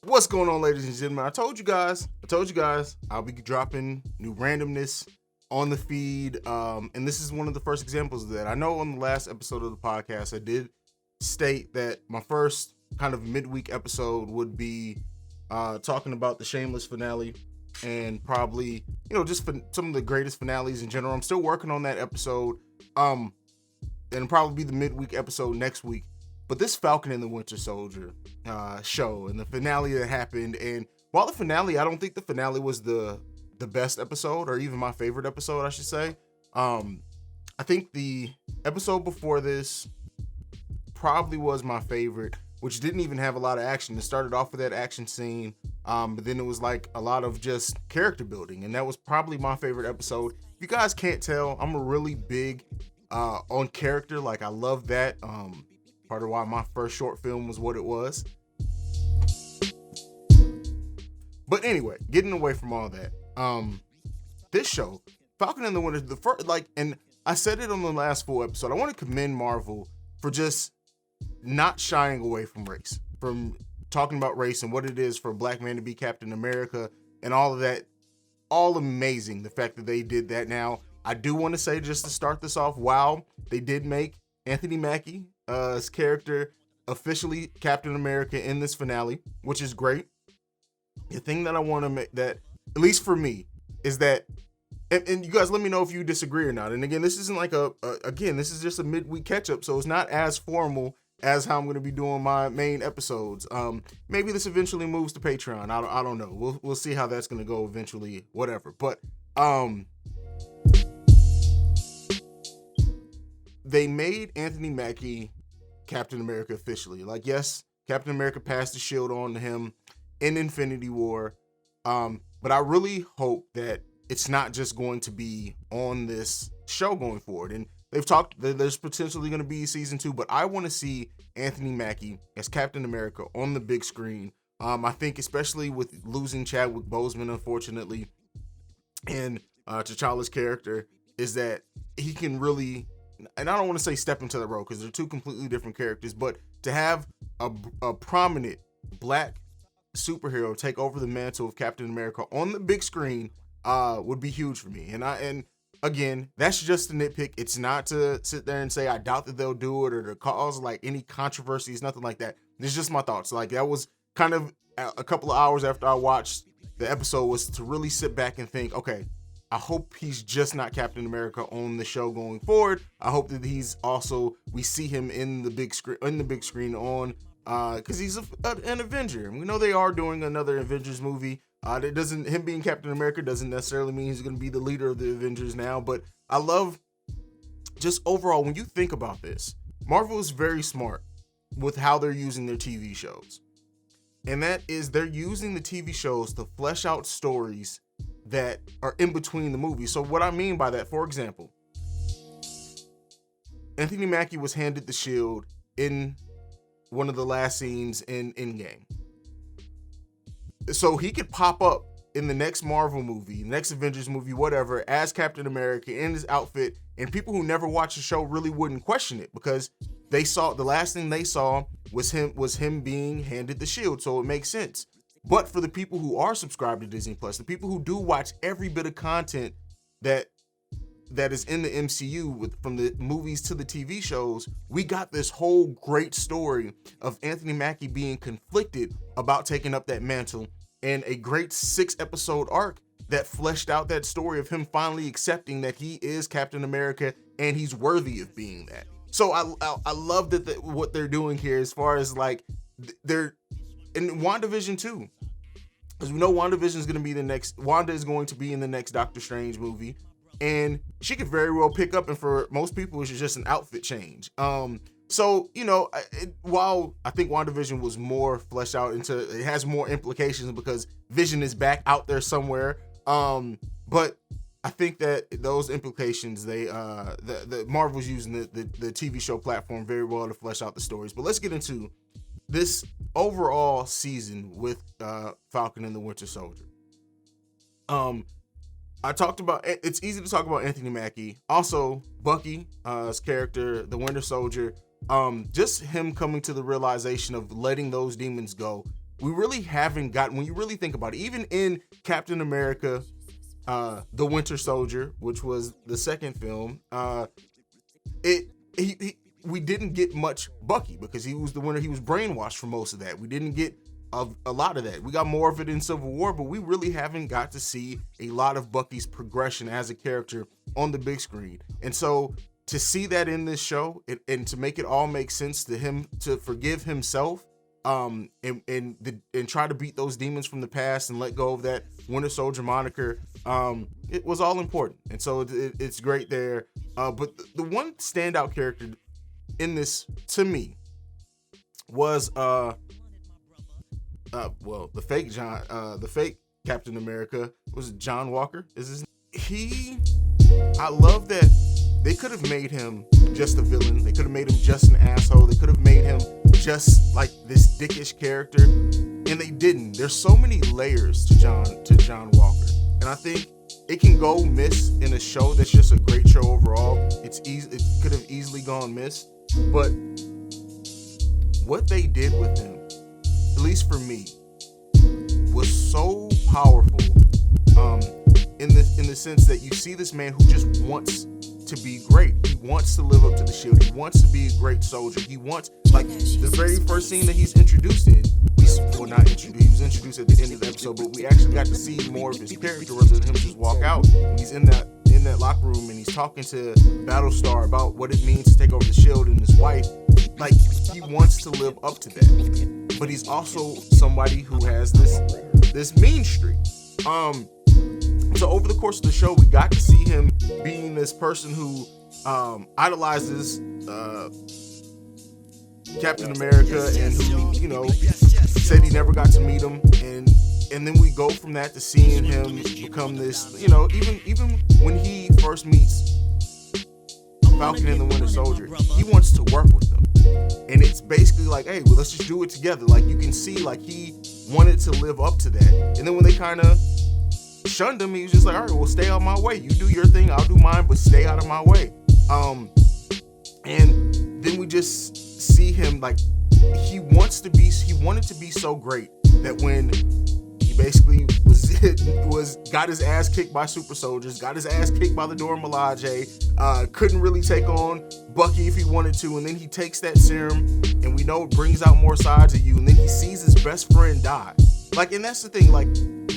What's going on, ladies and gentlemen? I told you guys, I'll be dropping new randomness on the feed. And this is one of the first examples of that. I know on the last episode of the podcast, I did state that my first kind of midweek episode would be talking about the Shameless finale and probably, just for some of the greatest finales in general. I'm still working on that episode. And it'll probably be the midweek episode next week. But this Falcon and the Winter Soldier show and the finale that happened, and while the finale, I don't think the finale was the best episode or even my favorite episode, I should say. I think the episode before this probably was my favorite, which didn't even have a lot of action. It started off with that action scene, but then it was like a lot of just character building, and that was probably my favorite episode. If you guys can't tell, I'm a really big on character. Like, I love that. Part of why my first short film was what it was. But anyway, getting away from all that, this show, Falcon and the Winter, the first, and I said it on the last full episode, I want to commend Marvel for just not shying away from race, from talking about race and what it is for a black man to be Captain America and all of that. All amazing, the fact that they did that. Now, I do want to say, just to start this off, wow, they did make Anthony Mackie, his character, officially Captain America in this finale, which is great. The thing that I want to make, that, at least for me, is that, and you guys let me know if you disagree or not. And again, this isn't like this is just a midweek catch up, so it's not as formal as how I'm going to be doing my main episodes. Maybe this eventually moves to Patreon. I don't know. We'll see how that's going to go eventually, whatever. But they made Anthony Mackie Captain America officially. Like, yes, Captain America passed the shield on to him in Infinity War. But I really hope that it's not just going to be on this show going forward. And they've talked that there's potentially going to be season 2, but I want to see Anthony Mackie as Captain America on the big screen. I think especially with losing Chadwick Boseman, unfortunately, and T'Challa's character, is that he can really, and I don't want to say step into the role because they're two completely different characters, but to have a prominent black superhero take over the mantle of Captain America on the big screen would be huge for me. And again, that's just a nitpick. It's not to sit there and say I doubt that they'll do it or to cause like any controversies, nothing like that. It's just my thoughts. Like, that was kind of a couple of hours after I watched the episode, was to really sit back and think, okay, I hope he's just not Captain America on the show going forward. I hope that he's also, we see him in the big screen on, because he's an Avenger. And we know they are doing another Avengers movie. Him being Captain America doesn't necessarily mean he's going to be the leader of the Avengers now. But I love, just overall, when you think about this, Marvel is very smart with how they're using their TV shows. And that is, they're using the TV shows to flesh out stories that are in between the movies. So what I mean by that, for example, Anthony Mackie was handed the shield in one of the last scenes in Endgame. So he could pop up in the next Marvel movie, next Avengers movie, whatever, as Captain America in his outfit, and people who never watched the show really wouldn't question it because they saw, the last thing they saw was him being handed the shield. So it makes sense. But for the people who are subscribed to Disney Plus, the people who do watch every bit of content that is in the MCU, from the movies to the TV shows, we got this whole great story of Anthony Mackie being conflicted about taking up that mantle, and a great 6-episode arc that fleshed out that story of him finally accepting that he is Captain America and he's worthy of being that. So I love that what they're doing here, as far as like they're in WandaVision too. Because we know Wanda is going to be in the next Doctor Strange movie, and she could very well pick up, and for most people it's just an outfit change. So, while I think WandaVision was more fleshed out into, it has more implications because Vision is back out there somewhere. But I think that those implications, the Marvel's using the TV show platform very well to flesh out the stories. But let's get into this overall season with Falcon and the Winter Soldier. I talked about, it's easy to talk about Anthony Mackie. Also, Bucky, his character, the Winter Soldier, just him coming to the realization of letting those demons go. We really haven't gotten, when you really think about it, even in Captain America, the Winter Soldier, which was the second film, we didn't get much Bucky because he was the winner. He was brainwashed for most of that. We didn't get a lot of that. We got more of it in Civil War, but we really haven't got to see a lot of Bucky's progression as a character on the big screen. And so to see that in this show and to make it all make sense to him, to forgive himself, and try to beat those demons from the past and let go of that Winter Soldier moniker, it was all important. And so it's great there. But the one standout character in this to me was the fake Captain America was John Walker. I love that they could have made him just a villain. They could have made him just an asshole. They could have made him just like this dickish character, and they didn't. There's so many layers to John Walker, and I think it can go miss in a show that's just a great show overall. It could have easily gone miss, but what they did with him, at least for me, was so powerful. In the sense that you see this man who just wants to be great. He wants to live up to the shield. He wants to be a great soldier. He wants, like, the very first scene that he's introduced in, he was introduced at the end of the episode, but we actually got to see more of his character rather than him just walk out. When he's in that locker room and he's talking to Battlestar about what it means to take over the shield and his wife. Like, he wants to live up to that. But he's also somebody who has this mean streak. So over the course of the show, we got to see him being this person who idolizes Captain America and who, said he never got to meet him, and then we go from that to seeing him become this, even when he first meets Falcon and the Winter Soldier, he wants to work with them. And it's basically like, hey, well, let's just do it together. Like, you can see, like, he wanted to live up to that. And then when they kind of shunned him, he was just like, all right, well, stay out of my way. You do your thing, I'll do mine, but stay out of my way. And then we just see him, like, he wanted to be so great that when he basically got his ass kicked by super soldiers, got his ass kicked by the Dora Milaje, couldn't really take on Bucky if he wanted to, and then he takes that serum, and we know it brings out more sides of you, and then he sees his best friend die. Like, and that's the thing, like,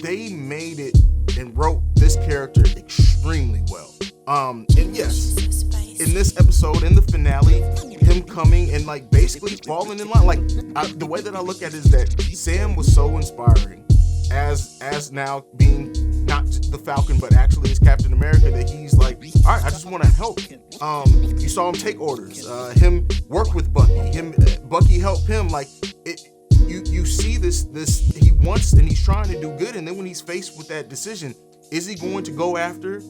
they made it and wrote this character extremely well. And yes, in this episode, in the finale, him coming and, like, basically falling in line, like, the way that I look at it is that Sam was so inspiring as now being not the Falcon, but actually as Captain America, that he's like, all right, I just want to help. You saw him take orders, him work with Bucky, Bucky help him. Like, you see this, he wants and he's trying to do good, and then when he's faced with that decision, is he going to go after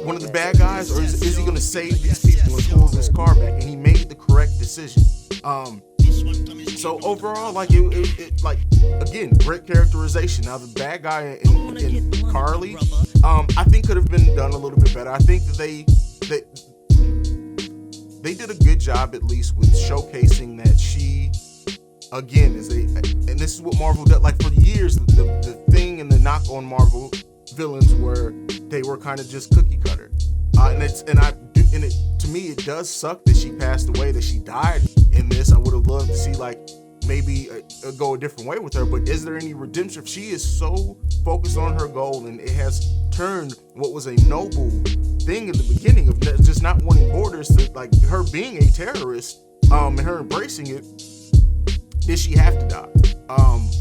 one of the bad guys, or is he going to save these people and pull his car back? And he made the correct decision. So overall, like, it like, again, great characterization. Now the bad guy in Carly, I think could have been done a little bit better. I think that they did a good job, at least, with showcasing that she, again, and this is what Marvel does. Like, for years, the thing and the knock on Marvel villains were they were kind of just cookie cutter, to me it does suck that she passed away, that she died in this. I would have loved to see, like, maybe go a different way with her, but is there any redemption? She is so focused on her goal, and it has turned what was a noble thing in the beginning of just not wanting borders to, like, her being a terrorist, and her embracing it. Did she have to die?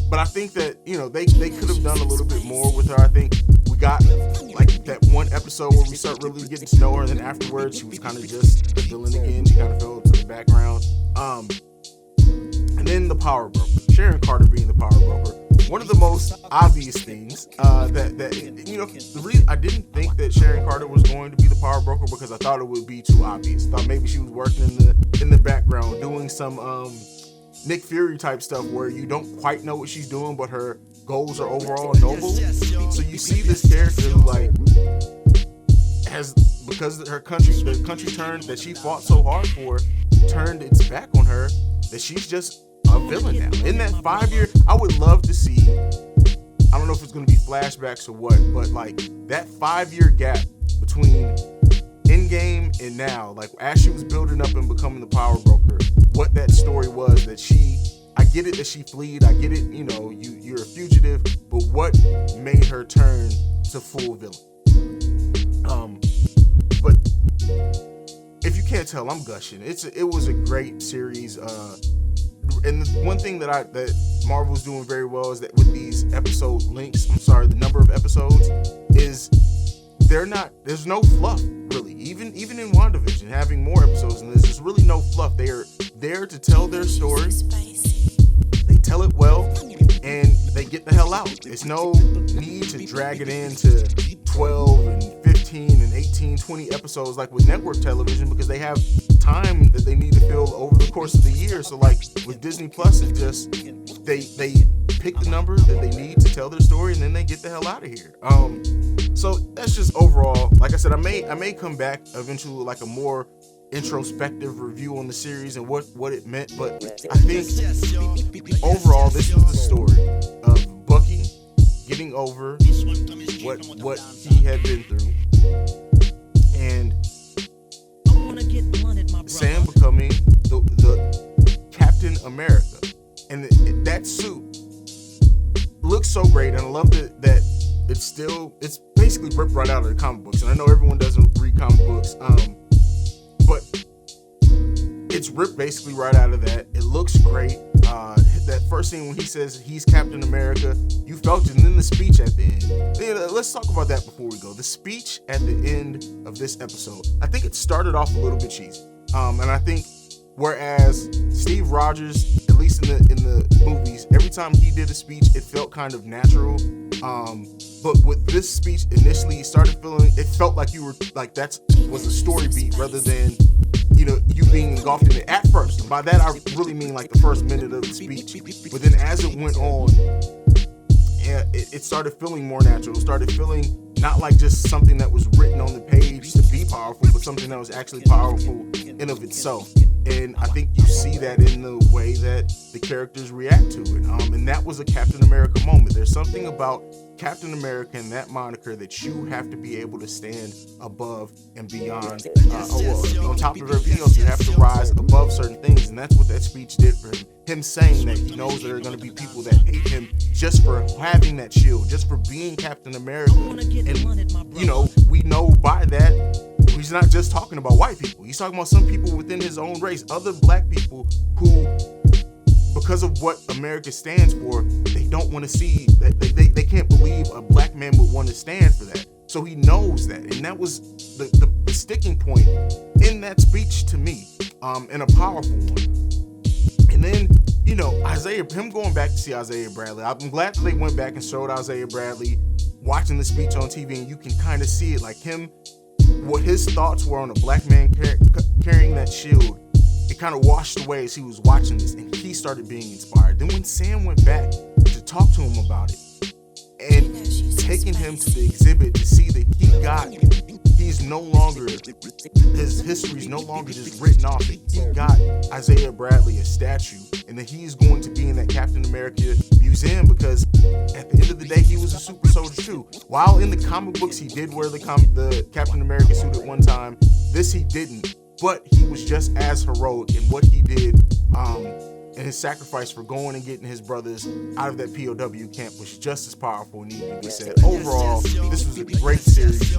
But I think that, they could have done a little bit more with her. I think we got, like, that one episode where we start really getting to know her, and then afterwards she was kind of just the villain again. She kind of fell to the background. And then the power broker, Sharon Carter being the power broker. One of the most obvious things the reason I didn't think that Sharon Carter was going to be the power broker, because I thought it would be too obvious. I thought maybe she was working in the background doing some Nick Fury type stuff where you don't quite know what she's doing, but her goals are overall noble. So you see this character who like has, because the country turned, that she fought so hard for, turned its back on her, that she's just a villain now. In that 5-year, I would love to see, I don't know if it's going to be flashbacks or what, but like that 5-year gap between Endgame and now, like as she was building up and becoming the power broker, what that story was, that I get it that she fled, I get it, you know, you're a fugitive, but what made her turn to full villain? But if you can't tell, I'm gushing. It was a great series. And the one thing that Marvel's doing very well is that with these episode links, the number of episodes, is there's no fluff really. Even in WandaVision, having more episodes than this, there's really no fluff. They are there to tell their story. They tell it well, and they get the hell out. There's no need to drag it into 12 and 15 and 18, 20 episodes like with network television, because they have time that they need to fill over the course of the year. So like with Disney Plus, it's just they pick the number that they need to tell their story, and then they get the hell out of here. So that's just overall, like I said, I may come back eventually like a more introspective review on the series and what it meant, but I think overall this was the story of Bucky getting over what he had been through, and Sam becoming the Captain America. And that suit looks so great, and I love that it's basically ripped right out of the comic books. And I know everyone doesn't read comic books, but it's ripped basically right out of that. It looks great. That first scene when he says he's Captain America, you felt it. And then the speech at the end. Let's talk about that before we go. The speech at the end of this episode, I think it started off a little bit cheesy. And I think whereas Steve Rogers, at least in the movies, every time he did a speech, it felt kind of natural. But with this speech, initially, it felt like you were like was a story beat rather than, you know, you being engulfed in it at first. And by that, I really mean like the first minute of the speech. But then as it went on, it started feeling more natural. It started feeling not like just something that was written on the page to be powerful, but something that was actually powerful in of itself. And I think you see that in the way that the characters react to it. And that was a Captain America moment. There's something about Captain America and that moniker that you have to be able to stand above and beyond. On top of everything else, you have to rise above certain things. And that's what that speech did for him. Him saying that he knows that there are going to be people that hate him just for having that shield, just for being Captain America. And, you know, we know by that, he's not just talking about white people. He's talking about some people within his own race, other black people who, because of what America stands for, they don't want to see that. They can't believe a black man would want to stand for that. So he knows that, and that was the sticking point in that speech to me, and a powerful one. And then, you know, him going back to see Isaiah Bradley. I'm glad that they went back and showed Isaiah Bradley watching the speech on TV, and you can kind of see it, like him, what his thoughts were on a black man carrying that shield. It kind of washed away as he was watching this, and he started being inspired. Then when Sam went back to talk to him about it, and taking him to the exhibit to see that he's no longer, his history's no longer just written off. He got Isaiah Bradley a statue, and that he's going to be in that Captain America museum, because at the end of the day, he was a super soldier too. While in the comic books, he did wear the Captain America suit at one time, this he didn't, but he was just as heroic in what he did, and his sacrifice for going and getting his brothers out of that POW camp was just as powerful and needed to be said. Overall, this was a great series.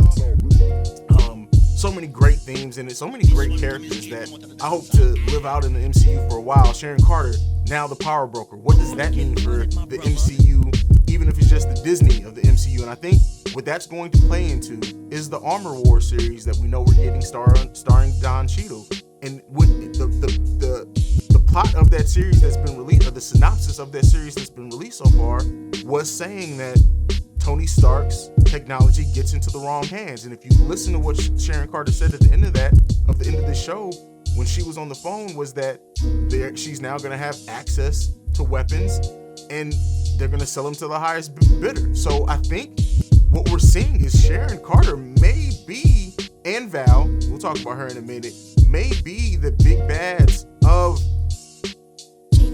So many great themes in it, so many great characters that I hope to live out in the MCU for a while. Sharon Carter, now the power broker. What does that mean for the MCU, even if it's just the Disney of the MCU? And I think what that's going to play into is the Armor War series that we know we're getting starring Don Cheadle. And with the plot of that series that's been released, or the synopsis of that series that's been released so far, was saying that Tony Stark's technology gets into the wrong hands. And if you listen to what Sharon Carter said at the end of this show, when she was on the phone, was that she's now going to have access to weapons. And they're going to sell them to the highest bidder. So I think what we're seeing is Sharon Carter may be, and Val, we'll talk about her in a minute, may be the big bads of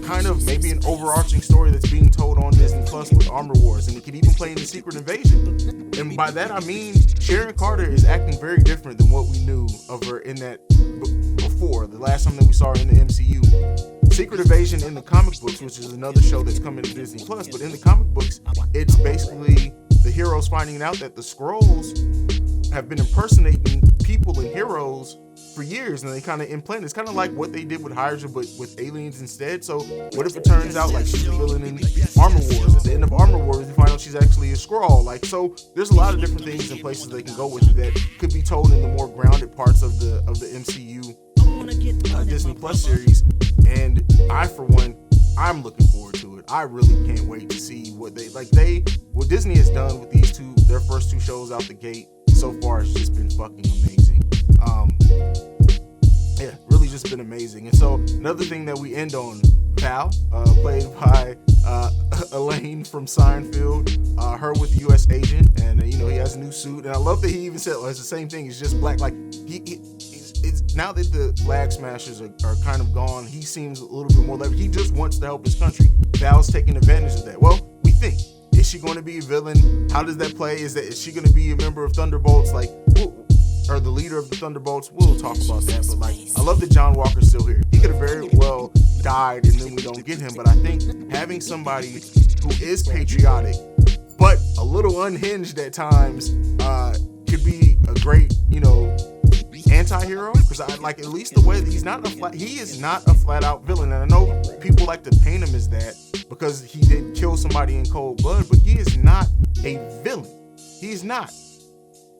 kind of maybe an overarching story that's being told on Disney Plus with Armor Wars, and it could even play in the Secret Invasion. And by that I mean Sharon Carter is acting very different than what we knew of her in that before, the last time that we saw her in the MCU. Secret Invasion in the comic books, which is another show that's coming to Disney Plus, but in the comic books, it's basically the heroes finding out that the Skrulls have been impersonating people and heroes for years, and they kind of implant. It's kind of like what they did with Hydra, but with aliens instead. So what if it turns out like she's the villain in Armor Wars? At the end of Armor Wars, we find out she's actually a Skrull. Like, so there's a lot of different things and places they can go with it that could be told in the more grounded parts of the MCU Disney Plus series. And I, for one, I'm looking forward to it. I really can't wait to see what what Disney has done with their first two shows out the gate so far has just been fucking amazing. Yeah, really just been amazing. And so another thing that we end on, Val, played by Elaine from Seinfeld, her with U.S. agent, and he has a new suit, and I love that he even said it's the same thing. It's just black. Like it's now that the Flag Smashers are kind of gone, he seems a little bit more like he just wants to help his country. Val's taking advantage of that. Well, we think, is she going to be a villain? How does that play? Is she going to be a member of Thunderbolts? Like, or the leader of the Thunderbolts? We'll talk about that. But I love that John Walker's still here. He could have very well died and then we don't get him. But I think having somebody who is patriotic but a little unhinged at times could be a great, anti-hero, because I like at least the way that he is not a flat out villain. And I know people like to paint him as that because he did kill somebody in cold blood, but he is not a villain. He's not.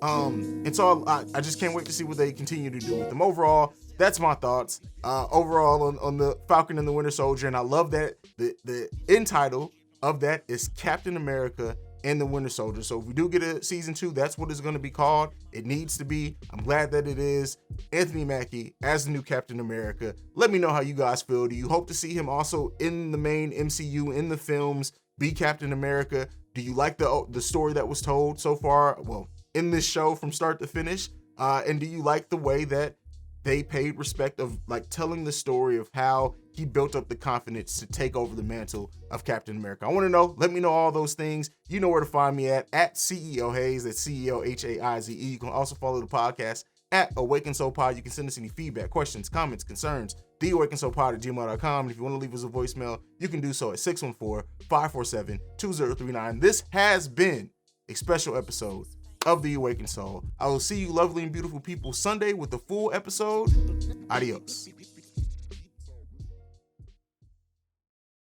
And so I just can't wait to see what they continue to do with them. Overall, that's my thoughts. Overall on the Falcon and the Winter Soldier, and I love that the end title of that is Captain America and the Winter Soldier. So if we do get a season 2, that's what it's going to be called. It needs to be. I'm glad that it is. Anthony Mackie as the new Captain America. Let me know how you guys feel. Do you hope to see him also in the main MCU, in the films, be Captain America? Do you like the story that was told so far? Well, in this show from start to finish. And do you like the way that they paid respect of telling the story of how he built up the confidence to take over the mantle of Captain America? I want to know. Let me know all those things. You know where to find me at CEO Haize. That's CEO Haize. You can also follow the podcast at Awaken Soul Pod. You can send us any feedback, questions, comments, concerns, theawakensoulpod@gmail.com. And if you want to leave us a voicemail, you can do so at 614-547-2039. This has been a special episode of The Awakened Soul. I will see you lovely and beautiful people Sunday with the full episode. Adios.